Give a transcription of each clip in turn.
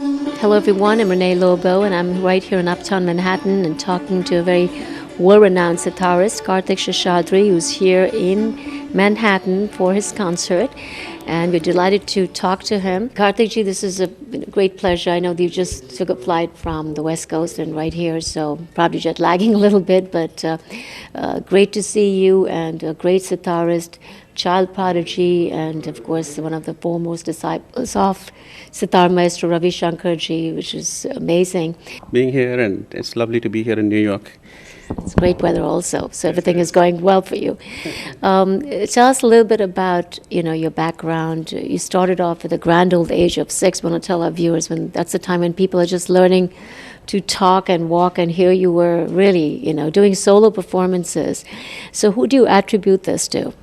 Hello, everyone. I'm Renee Lobo, and I'm right here in Uptown Manhattan and talking to a very world-renowned sitarist, Kartik Seshadri, who's here in Manhattan for his concert. And we're delighted to talk to him. Kartik ji, this is a great pleasure. I know that you just took a flight from the West Coast and right here, so probably jet lagging a little bit, but great to see you, and a great sitarist, child prodigy, and of course one of the foremost disciples of Sitar Maestro Ravi Shankar ji, which is amazing. Being here, and it's lovely to be here in New York. It's great weather also, so everything is going well for you. Tell us a little bit about your background. You started off at the grand old age of 6. We want to tell our viewers when that's the time when people are just learning to talk and walk, and here you were really doing solo performances. So who do you attribute this to?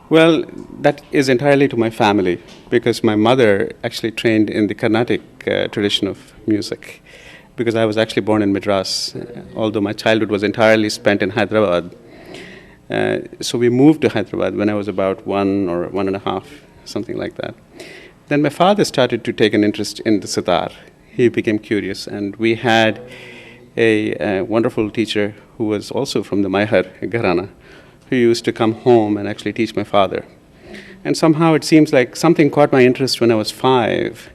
Well, that is entirely to my family, because my mother actually trained in the Carnatic tradition of music, because I was actually born in Madras, although my childhood was entirely spent in Hyderabad. So we moved to Hyderabad when I was about 1 or 1.5, something like that. Then my father started to take an interest in the sitar. He became curious, and we had a wonderful teacher who was also from the Maihar Gharana, who used to come home and actually teach my father. And somehow it seems like something caught my interest when I was 5.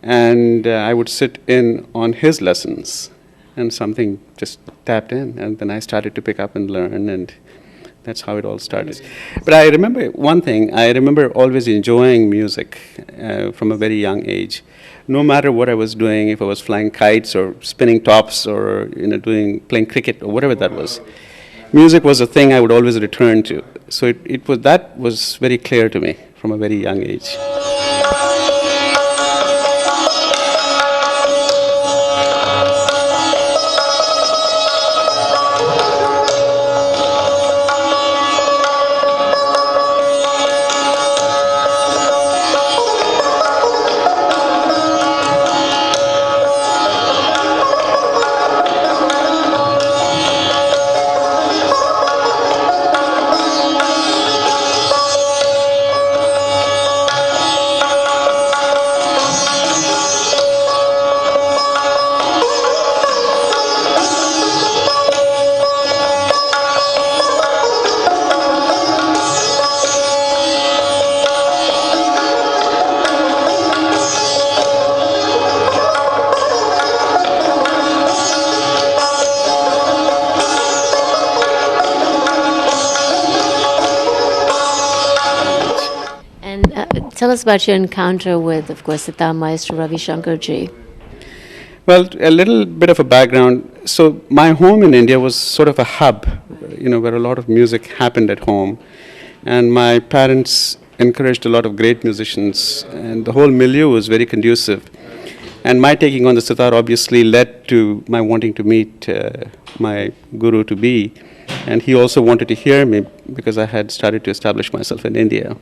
And I would sit in on his lessons, and something just tapped in. And then I started to pick up and learn, and that's how it all started. But I remember one thing. I remember always enjoying music from a very young age. No matter what I was doing, if I was flying kites or spinning tops or playing cricket or whatever that was, music was a thing I would always return to. So that was very clear to me from a very young age. Tell us about your encounter with, of course, Sitar Maestro Ravi Shankar ji. Well, a little bit of a background. So my home in India was sort of a hub, where a lot of music happened at home. And my parents encouraged a lot of great musicians, and the whole milieu was very conducive. And my taking on the sitar obviously led to my wanting to meet my guru to be. And he also wanted to hear me because I had started to establish myself in India.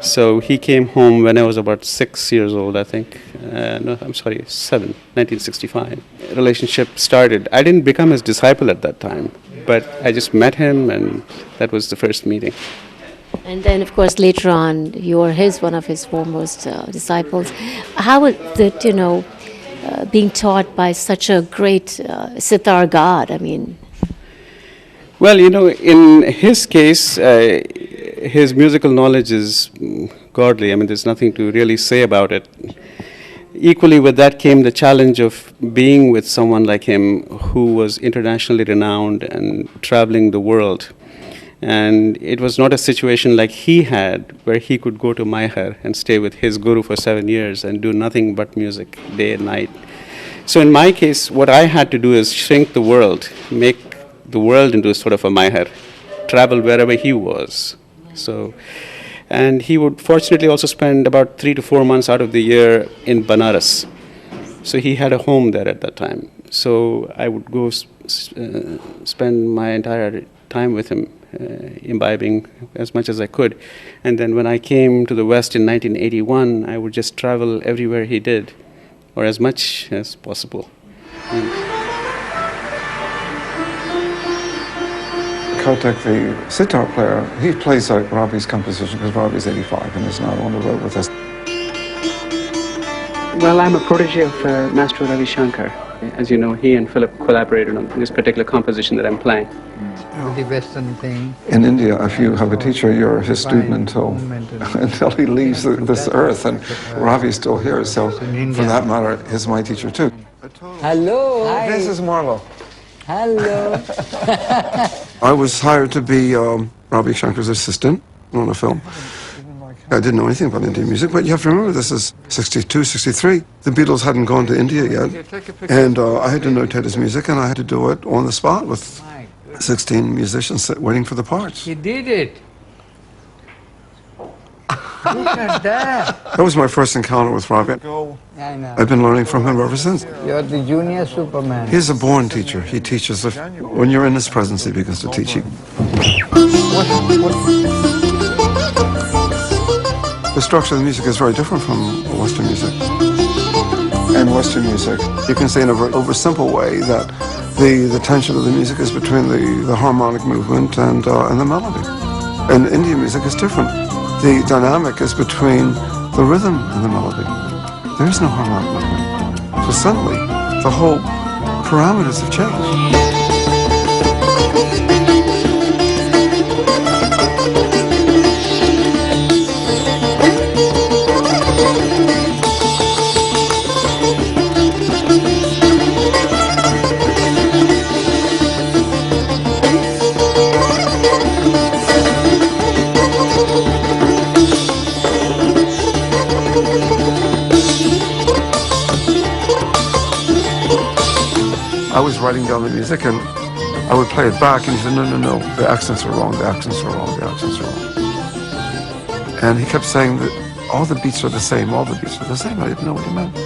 So he came home when I was about 6 years old, I think. No, I'm sorry, 7, 1965. Relationship started. I didn't become his disciple at that time, but I just met him, and that was the first meeting. And then, of course, later on, you were one of his foremost disciples. How was it, being taught by such a great sitar god? I mean... Well, in his case, his musical knowledge is godly. I mean, there's nothing to really say about it. Equally with that came the challenge of being with someone like him who was internationally renowned and traveling the world. And it was not a situation like he had, where he could go to Maihar and stay with his guru for 7 years and do nothing but music day and night. So in my case, what I had to do is shrink the world, make the world into sort of a Maihar, travel wherever he was. And he would fortunately also spend about 3 to 4 months out of the year in Banaras. So he had a home there at that time. So I would go spend my entire time with him, imbibing as much as I could. And then when I came to the West in 1981, I would just travel everywhere he did, or as much as possible. Kartik, the sitar player, he plays like Ravi's composition because Ravi's 85 and is now on the road with us. Well, I'm a protege of Maestro Ravi Shankar. As you know, he and Philip collaborated on this particular composition that I'm playing. The Western thing. In India, if you have a teacher, you're his student until he leaves this earth, and Ravi's still here, so for that matter, he's my teacher too. Hello. Hi. This is Marlo. Hello. I was hired to be Ravi Shankar's assistant on a film. I didn't know anything about Indian music, but you have to remember this is 62, 63. The Beatles hadn't gone to India yet, and I had to notate his music, and I had to do it on the spot with 16 musicians waiting for the parts. He did it. Look at that. That was my first encounter with Ravi. I know. I've been learning from him ever since. You're the junior Superman. He's a born teacher. He teaches. When you're in his presence, he begins to teach you. The structure of the music is very different from Western music. In Western music, you can say in a very oversimple way that the tension of the music is between the harmonic movement and the melody. And Indian music is different. The dynamic is between the rhythm and the melody. There is no harmonic movement. So suddenly, the whole parameters have changed. I was writing down the music and I would play it back and he said, no, the accents are wrong, the accents are wrong, the accents are wrong. And he kept saying that all the beats are the same, all the beats are the same. I didn't know what he meant.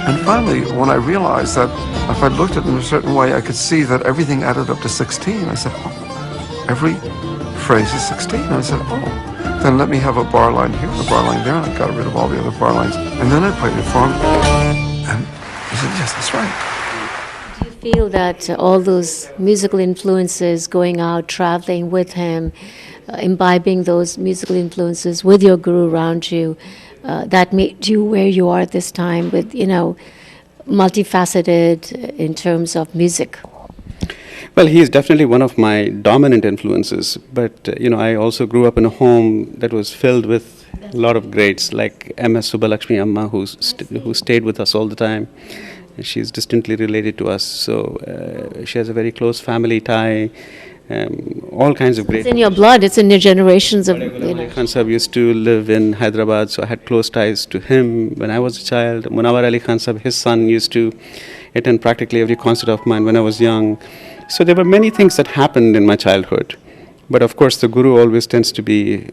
And finally, when I realized that if I looked at it in a certain way, I could see that everything added up to 16. I said, oh, every phrase is 16. And I said, oh, then let me have a bar line here and a bar line there. And I got rid of all the other bar lines. And then I played it for him. And he said, yes, that's right. Do you feel that all those musical influences, going out, traveling with him, imbibing those musical influences with your guru around you, that made you where you are at this time with, multifaceted in terms of music? Well, he is definitely one of my dominant influences, but I also grew up in a home that was filled with a lot of greats, like M.S. Subbalakshmi Amma, who stayed with us all the time. She's distantly related to us, so she has a very close family tie. All kinds of great. It's in your blood. It's in your generations of. Ali Khan Sahib used to live in Hyderabad, so I had close ties to him when I was a child. Munawar Ali Khan Sahib, his son, used to attend practically every concert of mine when I was young. So there were many things that happened in my childhood, but of course the guru always tends to be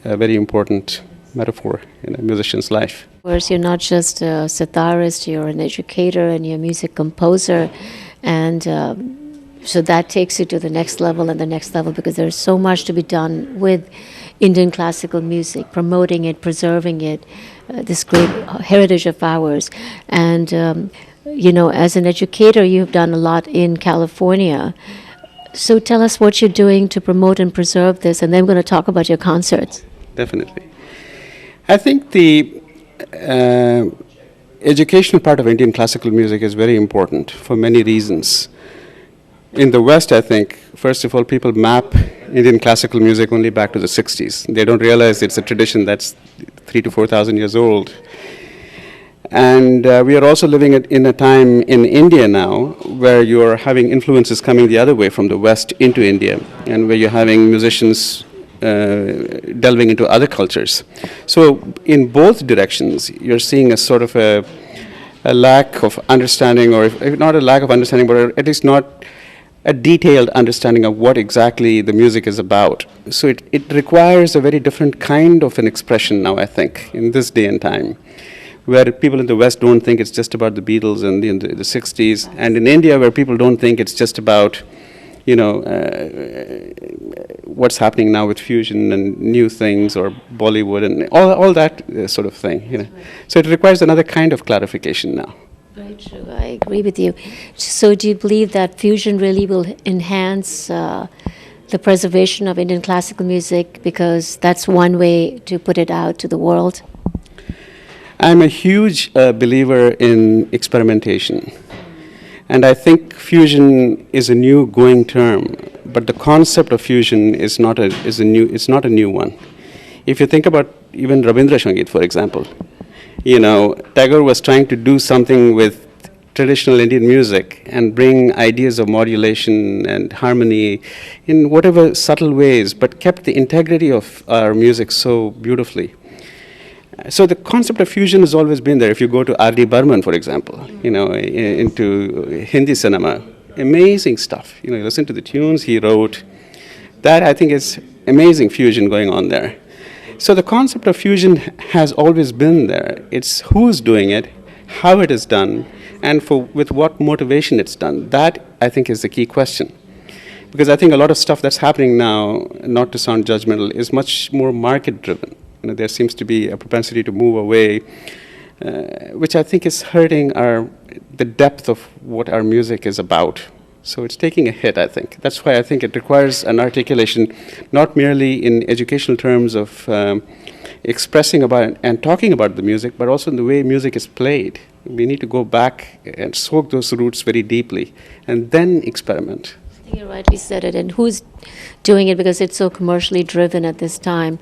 a very important metaphor in a musician's life. Of course, you're not just a sitarist, you're an educator and you're a music composer, and so that takes you to the next level and the next level, because there's so much to be done with Indian classical music, promoting it, preserving it, this great heritage of ours. And, as an educator, you've done a lot in California. So tell us what you're doing to promote and preserve this, and then we're going to talk about your concerts. Definitely. I think the educational part of Indian classical music is very important for many reasons. In the West, I think, first of all, people map Indian classical music only back to the 60s. They don't realize it's a tradition that's 3,000 to 4,000 years old. And we are also living in a time in India now where you're having influences coming the other way from the West into India, and where you're having musicians delving into other cultures. So in both directions, you're seeing a sort of a lack of understanding, or if not a lack of understanding, but at least not a detailed understanding of what exactly the music is about. So it requires a very different kind of an expression now, I think, in this day and time, where people in the West don't think it's just about the Beatles in the 60s, and in India where people don't think it's just about what's happening now with fusion and new things or Bollywood and all that sort of thing. So it requires another kind of clarification now. Very true. I agree with you. So do you believe that fusion really will enhance the preservation of Indian classical music, because that's one way to put it out to the world? I'm a huge believer in experimentation. And I think fusion is a new going term, but the concept of fusion is not a new one. If you think about even Rabindra Sangeet, for example, Tagore was trying to do something with traditional Indian music and bring ideas of modulation and harmony in whatever subtle ways, but kept the integrity of our music so beautifully. So the concept of fusion has always been there. If you go to R.D. Burman, for example, into Hindi cinema, amazing stuff. You listen to the tunes he wrote. That, I think, is amazing fusion going on there. So the concept of fusion has always been there. It's who's doing it, how it is done, and with what motivation it's done. That, I think, is the key question. Because I think a lot of stuff that's happening now, not to sound judgmental, is much more market-driven. There seems to be a propensity to move away, which I think is hurting the depth of what our music is about. So it's taking a hit, I think. That's why I think it requires an articulation, not merely in educational terms of expressing about and talking about the music, but also in the way music is played. We need to go back and soak those roots very deeply, and then experiment. You rightly said it, and who's doing it, because it's so commercially driven at this time,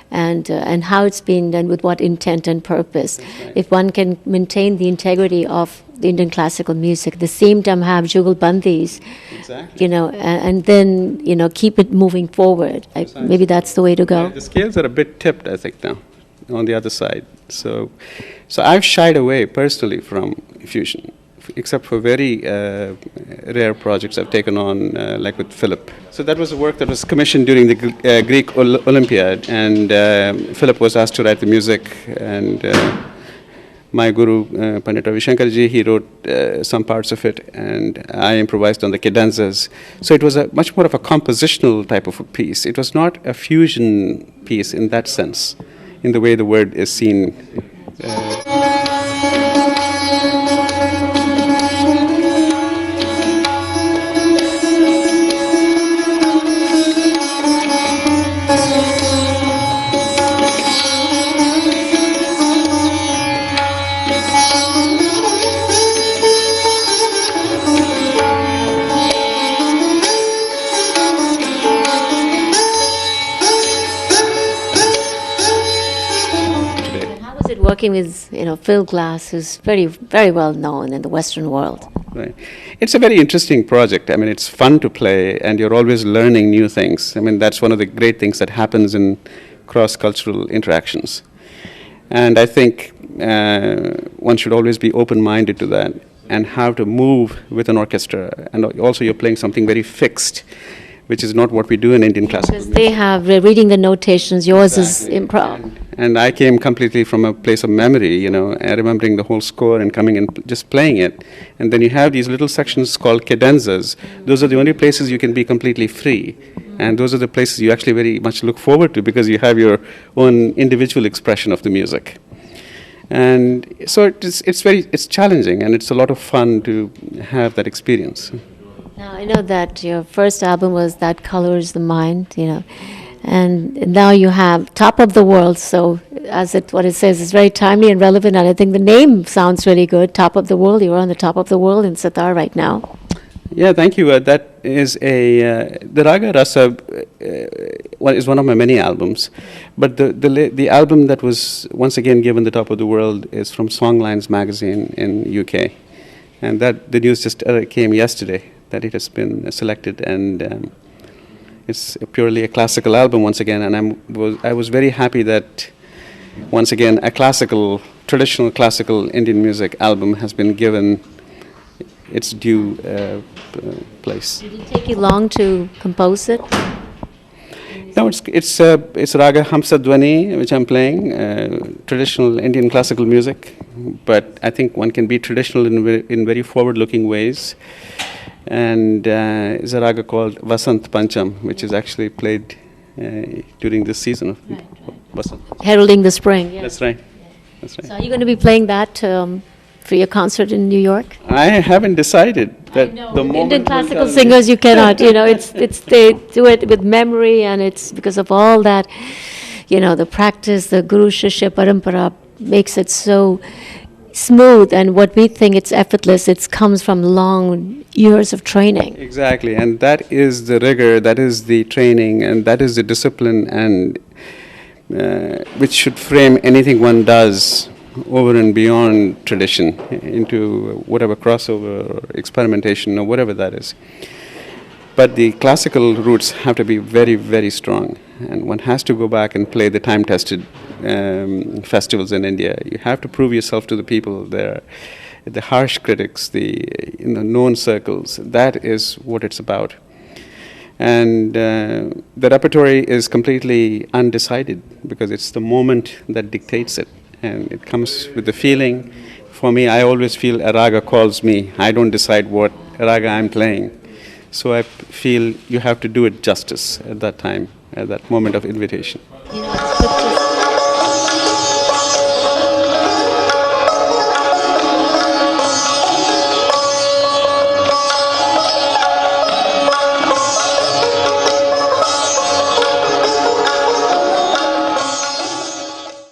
and how it's being done, with what intent and purpose. Right. If one can maintain the integrity of the Indian classical music, at the same time have jugalbandis, exactly. And then keep it moving forward. Maybe that's the way to go. Yeah, the scales are a bit tipped, I think, now on the other side. So I've shied away personally from fusion, except for very rare projects I've taken on, like with Philip. So that was a work that was commissioned during the Greek Olympiad, and Philip was asked to write the music, and my guru, Pandit Ravi Shankarji, he wrote some parts of it, and I improvised on the cadenzas. So it was much more of a compositional type of a piece. It was not a fusion piece in that sense, in the way the word is seen. Working with Phil Glass, who's very, very well known in the Western world. Right. It's a very interesting project. I mean, it's fun to play, and you're always learning new things. I mean, that's one of the great things that happens in cross-cultural interactions. And I think one should always be open-minded to that, and how to move with an orchestra. And also, you're playing something very fixed, which is not what we do in Indian classical music. Because they're reading the notations, yours exactly. Is improv. And I came completely from a place of memory, and remembering the whole score and coming and just playing it. And then you have these little sections called cadenzas. Those are the only places you can be completely free. And those are the places you actually very much look forward to, because you have your own individual expression of the music. And so it's challenging, and it's a lot of fun to have that experience. Now, I know that your first album was That Colors the Mind, and now you have Top of the World. So what it says is very timely and relevant, and I think the name sounds really good, Top of the World. You're on the top of the world in Sitar right now. Yeah, thank you. That is the Raga Rasa is one of my many albums, but the album that was once again given the Top of the World is from Songlines magazine in UK, and that the news just came yesterday that it has been selected, and it's purely a classical album once again. And I was very happy that once again a traditional classical Indian music album has been given its due place. Did it take you long to compose it? No, it's Raga Hamsadwani, which I'm playing, traditional Indian classical music, but I think one can be traditional in very forward-looking ways. And is a raga called Vasant Pancham, which is actually played during this season of Vasant. Heralding the spring. Yeah. That's right. That's right. So are you going to be playing that for your concert in New York? I haven't decided. That the Indian classical singers, you cannot. They do it with memory, and it's because of all that, the practice, the Guru Shishya Parampara makes it so smooth, and what we think it's effortless, it comes from long years of training. Exactly, and that is the rigor, that is the training, and that is the discipline, and which should frame anything one does over and beyond tradition into whatever crossover or experimentation or whatever that is. But the classical roots have to be very, very strong, and one has to go back and play the time-tested festivals in India. You have to prove yourself to the people there, the harsh critics, the known circles. That is what it's about. And the repertoire is completely undecided because it's the moment that dictates it, and it comes with the feeling. For me, I always feel a raga calls me. I don't decide what raga I'm playing. So I feel you have to do it justice at that time, at that moment of invitation. You know, it's